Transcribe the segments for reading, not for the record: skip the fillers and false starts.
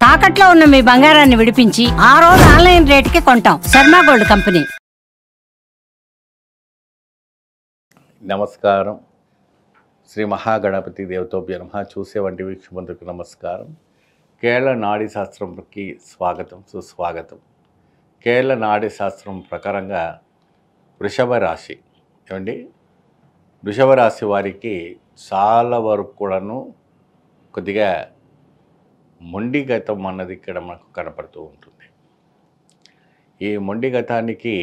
తాకట్లో ఉన్న మీ బంగారాన్ని విడిపించి ఆ రోజు ఆన్లైన్ రేటుకి కొంటాం. Sharma gold company. నమస్కారం. శ్రీ మహాగణపతి దేవతోభ్య నమః. చూసే వంటి వీక్షకులకు నమస్కారం. కేరళ నాడీ శాస్త్రంకి స్వాగతం, సుస్వాగతం. కేరళ నాడీ శాస్త్రం ప్రకారంగా వృషభ రాశి ఏమండి, వృషభ రాశి వారికి చాలా వరకు కూడాను కొద్దిగా మొండి గతం అన్నది ఇక్కడ మనకు కనపడుతూ ఉంటుంది. ఈ మొండి గతానికి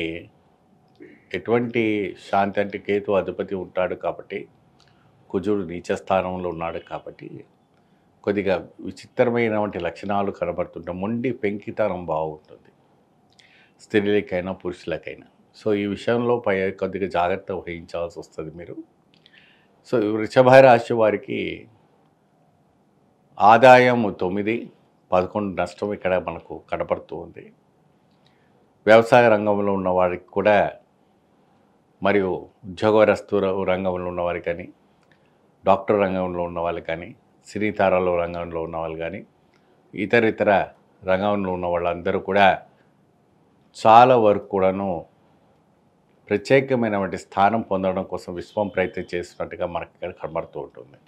ఎటువంటి శాంతి అంటే కేతు అధిపతి ఉంటాడు కాబట్టి, కుజుడు నీచ స్థానంలో ఉన్నాడు కాబట్టి కొద్దిగా విచిత్రమైనటువంటి లక్షణాలు కనబడుతుంటాయి. మొండి పెంకితనం బాగుంటుంది స్త్రీలకైనా పురుషులకైనా. సో ఈ విషయంలో కొద్దిగా జాగ్రత్త వహించాల్సి వస్తుంది మీరు. సో వృషభ రాశి వారికి ఆదాయం 9, 11 నష్టం ఇక్కడ మనకు కనపడుతూ ఉంది. వ్యవసాయ రంగంలో ఉన్న వారికి కూడా, మరియు ఉద్యోగరస్తు రంగంలో ఉన్నవారికి కానీ, డాక్టర్ రంగంలో ఉన్న వాళ్ళు కానీ, సినీతారాల రంగంలో ఉన్న వాళ్ళు కానీ, ఇతర రంగంలో ఉన్న వాళ్ళందరూ కూడా చాలా వరకు కూడాను ప్రత్యేకమైనటువంటి స్థానం పొందడం కోసం విశ్వం ప్రయత్నం చేస్తున్నట్టుగా మనకి ఇక్కడ కనబడుతూ ఉంటుంది.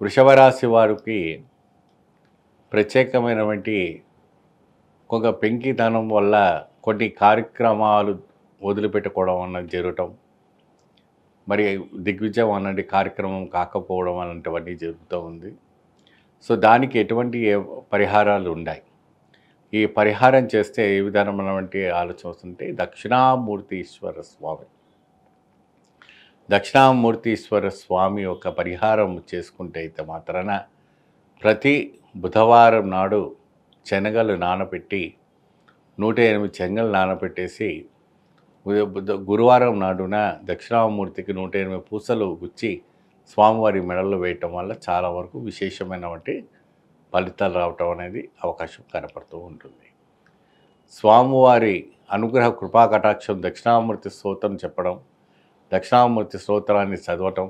వృషభ రాశి వారికి ప్రత్యేకమైనటువంటి ఒక పెంకితనం వల్ల కొన్ని కార్యక్రమాలు వదిలిపెట్టుకోవడం అన్నది జరగటం, మరి దిగ్విజయం అన్నది కార్యక్రమం కాకపోవడం అలాంటివన్నీ జరుగుతూ ఉంది. సో దానికి ఎటువంటి పరిహారాలు ఉన్నాయి, ఈ పరిహారం చేస్తే ఏ విధానమైనటువంటి ఆలోచన వస్తుంటే దక్షిణామూర్తీశ్వర స్వామి యొక్క పరిహారం చేసుకుంటే అయితే మాత్రాన ప్రతి బుధవారం నాడు శనగలు నానబెట్టి 108 శనగలు నానబెట్టేసి గురువారం నాడున దక్షిణామూర్తికి 108 పూసలు గుచ్చి స్వామివారి మెడల్లో వేయటం వల్ల చాలా వరకు విశేషమైనటువంటి ఫలితాలు రావటం అనేది అవకాశం కనపడుతూ ఉంటుంది. స్వామివారి అనుగ్రహ కృపా కటాక్షం దక్షిణామూర్తి స్తోత్రం చెప్పడం, దక్షిణామూర్తి స్తోత్రాన్ని చదవటం,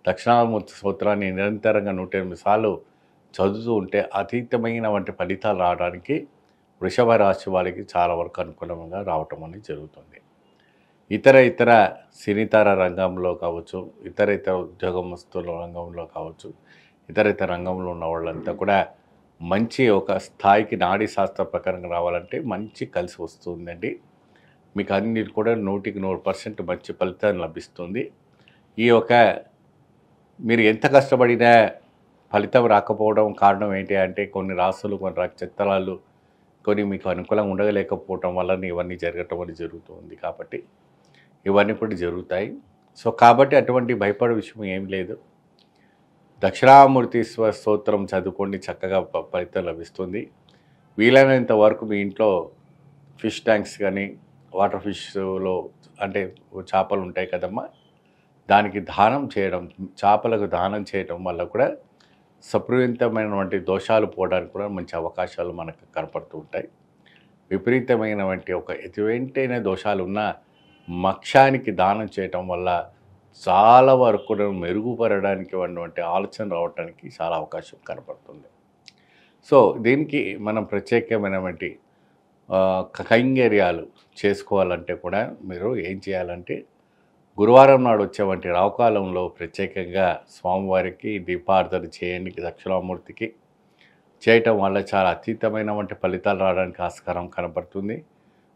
దక్షిణామూర్తి స్తోత్రాన్ని నిరంతరంగా 108 సార్లు చదువుతూ ఉంటే అతీతమైన వంటి ఫలితాలు రావడానికి వృషభ రాశి వారికి చాలా వరకు అనుకూలంగా రావటం అనేది జరుగుతుంది. ఇతర సినీతార రంగంలో కావచ్చు, ఇతర ఉద్యోగస్తుల రంగంలో కావచ్చు, ఇతర రంగంలో ఉన్న వాళ్ళంతా కూడా మంచి ఒక స్థాయికి నాడీ శాస్త్ర ప్రకారంగా రావాలంటే మంచి కలిసి వస్తుందండి. మీకు అన్ని కూడా 100% మంచి ఫలితం లభిస్తుంది. ఈ మీరు ఎంత కష్టపడినా ఫలితం రాకపోవడం కారణం ఏంటి అంటే కొన్ని రాసులు, కొన్ని నక్షత్రాలు కొన్ని మీకు అనుకూలంగా ఉండలేకపోవటం వల్ల ఇవన్నీ జరగటం అనేది జరుగుతుంది. కాబట్టి ఇవన్నీ కూడా జరుగుతాయి. సో కాబట్టి అటువంటి భయపడే విషయం ఏం లేదు. దక్షిణామూర్తీశ్వర స్తోత్రం చదువుకోండి, చక్కగా ఫలితం లభిస్తుంది. వీలైనంత వరకు మీ ఇంట్లో ఫిష్ ట్యాంక్స్ కానీ, వాటర్ ఫిష్లో అంటే చేపలు ఉంటాయి కదమ్మా, దానికి దానం చేయడం, చేపలకు దానం చేయడం వల్ల కూడా సప్రవితమైనటువంటి దోషాలు పోవడానికి కూడా మంచి అవకాశాలు మనకు కనపడుతూ ఉంటాయి. విపరీతమైనటువంటి ఎటువంటైన దోషాలు ఉన్న మక్షానికి దానం చేయటం వల్ల చాలా వరకు మెరుగుపడడానికి వంటి ఆలోచన రావడానికి చాలా అవకాశం కనపడుతుంది. సో దీనికి మనం ప్రత్యేకమైనటువంటి కైంగర్యాలు చేసుకోవాలంటే కూడా మీరు ఏం చేయాలంటే గురువారం నాడు వచ్చేవంటి రావుకాలంలో ప్రత్యేకంగా స్వామివారికి దీపార్థన చేయండి. దక్షిణామూర్తికి చేయటం వల్ల చాలా అతీతమైనటువంటి ఫలితాలు రావడానికి ఆస్కారం కనపడుతుంది.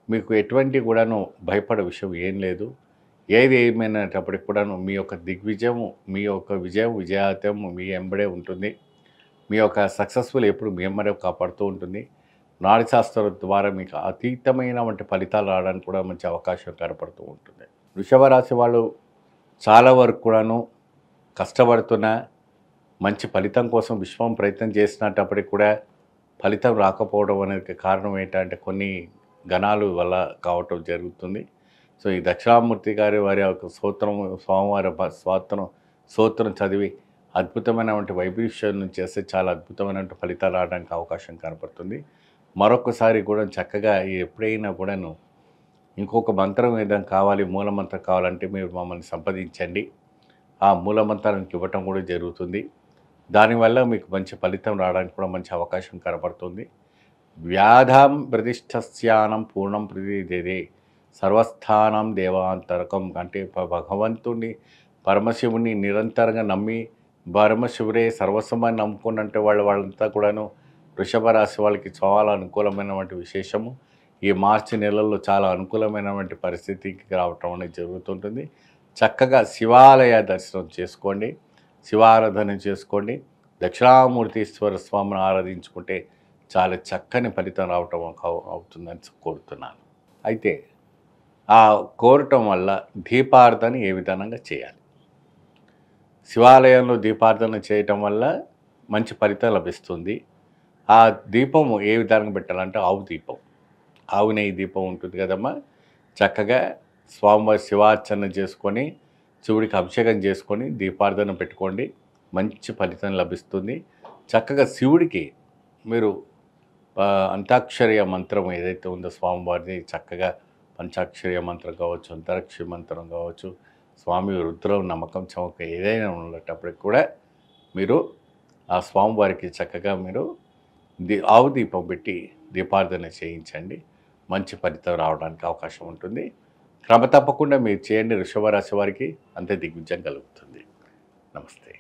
మీకు ఎటువంటి కూడాను భయపడే విషయం ఏం లేదు. ఏది ఏమైనప్పటికీ కూడాను మీ యొక్క దిగ్విజయము, మీ యొక్క విజయాతం మీ ఎంబడే ఉంటుంది. మీ యొక్క సక్సెస్ఫుల్ ఎప్పుడు మీ ఎంబడే కాపాడుతూ ఉంటుంది. నాడీ శాస్త్రం ద్వారా మీకు అతీతమైనటువంటి ఫలితాలు రావడానికి కూడా మంచి అవకాశం కనపడుతూ ఉంటుంది. వృషభ రాశి వాళ్ళు చాలా వరకు కూడాను కష్టపడుతున్న మంచి ఫలితం కోసం విశ్వం ప్రయత్నం చేసినప్పటికీ కూడా ఫలితం రాకపోవడం అనేది కారణం ఏంటంటే కొన్ని గణాలు వల్ల కావటం జరుగుతుంది. సో ఈ దక్షిణామూర్తి గారి వారి యొక్క స్వామివారి స్తోత్రం చదివి అద్భుతమైనటువంటి వైబ్రేషన్ చేస్తే చాలా అద్భుతమైనటువంటి ఫలితాలు రావడానికి అవకాశం కనపడుతుంది. మరొకసారి కూడా చక్కగా ఎప్పుడైనా కూడాను ఇంకొక మంత్రం ఏదైనా కావాలి, మూలమంత్రం కావాలంటే మీరు మమ్మల్ని సంప్రదించండి. ఆ మూలమంత్రానికి ఇవ్వటం కూడా జరుగుతుంది. దానివల్ల మీకు మంచి ఫలితం రావడానికి కూడా మంచి అవకాశం కనబడుతుంది. వ్యాధాం ప్రతిష్టస్యానం పూర్ణం ప్రతిదే సర్వస్థానం దేవాంతరకం అంటే భగవంతుని పరమశివుని నిరంతరంగా నమ్మి పరమశివుడే సర్వస్వమని నమ్ముకున్నంటే వాళ్ళంతా కూడాను వృషభ రాశి వాళ్ళకి చాలా అనుకూలమైనటువంటి విశేషము. ఈ మార్చి నెలల్లో చాలా అనుకూలమైనటువంటి పరిస్థితికి రావటం అనేది జరుగుతుంటుంది. చక్కగా శివాలయ దర్శనం చేసుకోండి, శివారాధన చేసుకోండి, దక్షిణామూర్తీశ్వర స్వామిని ఆరాధించుకుంటే చాలా చక్కని ఫలితం రావటం అవుతుందని కోరుతున్నాను. అయితే ఆ కోరటం వల్ల దీపార్థన ఏ విధంగా చేయాలి? శివాలయంలో దీపార్థన చేయటం వల్ల మంచి ఫలితం లభిస్తుంది. ఆ దీపము ఏ విధంగా పెట్టాలంటే ఆవు దీపం, ఆవు నెయ్యి దీపం ఉంటుంది కదమ్మా. చక్కగా స్వామివారి శివార్చన చేసుకొని శివుడికి అభిషేకం చేసుకొని దీపార్థన పెట్టుకోండి, మంచి ఫలితం లభిస్తుంది. చక్కగా శివుడికి మీరు అంతాక్షరీయ మంత్రం ఏదైతే ఉందో స్వామివారిది చక్కగా పంచాక్షరీయ మంత్రం కావచ్చు, అంతరాక్షరి మంత్రం కావచ్చు, స్వామి రుద్రం నమ్మకం చమక ఏదైనా ఉండేటప్పటికి కూడా మీరు ఆ స్వామివారికి చక్కగా మీరు ఆవు దీపం పెట్టి దీపార్థన చేయించండి, మంచి ఫలితం రావడానికి అవకాశం ఉంటుంది. క్రమ తప్పకుండా మీరు చేయండి. వృషభ రాశి వారికి అంతే దిగ్విజయం కలుగుతుంది. నమస్తే.